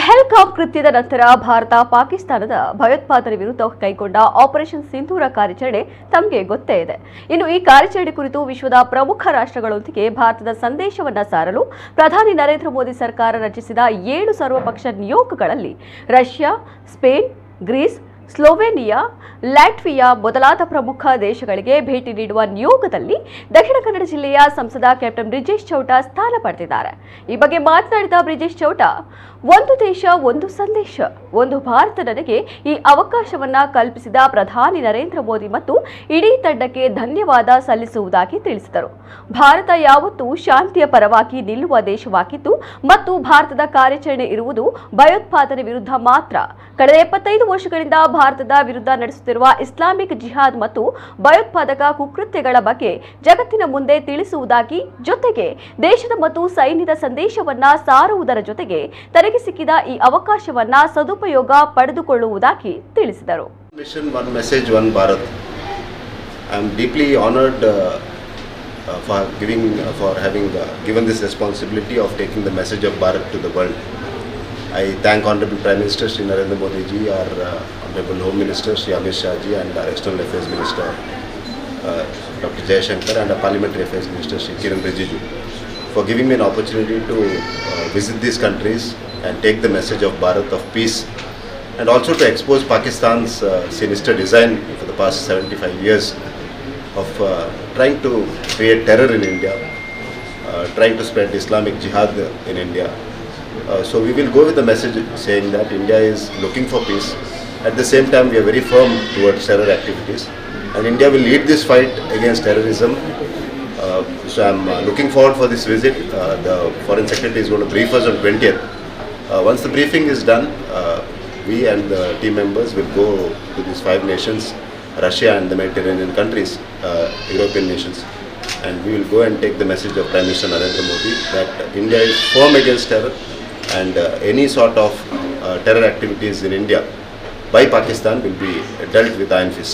ಪಹಲ್ಗಾಮ್ ಕೃತ್ಯದ ನಂತರ ಭಾರತ ಪಾಕಿಸ್ತಾನದ ಭಯೋತ್ಪಾದನೆ ವಿರುದ್ಧ ಕೈಗೊಂಡ ಆಪರೇಷನ್ ಸಿಂಧೂರ ಕಾರ್ಯಾಚರಣೆ ತಮಗೆ ಗೊತ್ತೇ ಇದೆ. ಇನ್ನು ಈ ಕಾರ್ಯಾಚರಣೆ ಕುರಿತು ವಿಶ್ವದ ಪ್ರಮುಖ ರಾಷ್ಟ್ರಗಳೊಂದಿಗೆ ಭಾರತದ ಸಂದೇಶವನ್ನು ಸಾರಲು ಪ್ರಧಾನಿ ನರೇಂದ್ರ ಮೋದಿ ಸರ್ಕಾರ ರಚಿಸಿದ 7 ಸರ್ವಪಕ್ಷ ನಿಯೋಗಗಳಲ್ಲಿ ರಷ್ಯಾ, ಸ್ಪೇನ್, ಗ್ರೀಸ್, ಸ್ಲೋವೇನಿಯಾ, ಲ್ಯಾಟ್ವಿಯಾ ಮೊದಲಾದ ಪ್ರಮುಖ ದೇಶಗಳಿಗೆ ಭೇಟಿ ನೀಡುವ ನಿಯೋಗದಲ್ಲಿ ದಕ್ಷಿಣ ಕನ್ನಡ ಜಿಲ್ಲೆಯ ಸಂಸದ ಕ್ಯಾಪ್ಟನ್ ಬ್ರಿಜೇಶ್ ಚೌಟ ಸ್ಥಾನ ಪಡೆದಿದ್ದಾರೆ. ಈ ಬಗ್ಗೆ ಮಾತನಾಡಿದ ಬ್ರಿಜೇಶ್ ಚೌಟ, ಒಂದು ದೇಶ ಒಂದು ಸಂದೇಶ, ಒಂದು ಭಾರತ ನನಗೆ ಈ ಅವಕಾಶವನ್ನ ಕಲ್ಪಿಸಿದ ಪ್ರಧಾನಿ ನರೇಂದ್ರ ಮೋದಿ ಮತ್ತು ಇಡೀ ತಂಡಕ್ಕೆ ಧನ್ಯವಾದ ಸಲ್ಲಿಸುವುದಾಗಿ ತಿಳಿಸಿದರು. ಭಾರತ ಯಾವತ್ತೂ ಶಾಂತಿಯ ಪರವಾಗಿ ನಿಲ್ಲುವ ದೇಶವಾಗಿದ್ದು ಮತ್ತು ಭಾರತದ ಕಾರ್ಯಾಚರಣೆ ಇರುವುದು ಭಯೋತ್ಪಾದನೆ ವಿರುದ್ಧ ಮಾತ್ರ. ಕಳೆದ 75 ವರ್ಷಗಳಿಂದ ಭಾರತದ ವಿರುದ್ಧ ನಡೆಸುತ್ತಿರುವ ಇಸ್ಲಾಮಿಕ್ ಜಿಹಾದ್ ಮತ್ತು ಭಯೋತ್ಪಾದಕ ಕುಕೃತ್ಯಗಳ ಬಗ್ಗೆ ಜಗತ್ತಿನ ಮುಂದೆ ತಿಳಿಸುವುದಾಗಿ, ಜೊತೆಗೆ ದೇಶದ ಮತ್ತು ಸೈನ್ಯದ ಸಂದೇಶವನ್ನ ಸಾರುವುದರ ಜೊತೆಗೆ ತನಗೆ ಸಿಕ್ಕಿದ ಈ ಅವಕಾಶವನ್ನ ಸದುಪಯೋಗ ಪಡೆದುಕೊಳ್ಳುವುದಾಗಿ ತಿಳಿಸಿದರು. Mission One Message One Bharat. I am deeply honored for having given this responsibility of taking the message of Bharat to the world. I thank Honorable Prime Minister Shri Narendra Modi ji, our Honorable Home Minister Shri Amit Shah ji, and our External Affairs Minister Dr. Jayashankar, and our Parliamentary Affairs Minister Shri Kiran Rijiju for giving me an opportunity to visit these countries and take the message of Bharat, of peace, and also to expose Pakistan's sinister design for the past 75 years of trying to create terror in India, trying to spread Islamic jihad in India. So we will go with the message saying that India is looking for peace. At the same time, we are very firm towards terror activities, and India will lead this fight against terrorism. So I am looking forward for this visit. The Foreign Secretary is going to brief us on 20th. Once the briefing is done, we and the team members will go to these 5 nations, Russia and the Mediterranean countries, European nations, and we will go and take the message of Prime Minister Narendra Modi that India is firm against terror, and any sort of terror activities in India by Pakistan will be dealt with iron fist.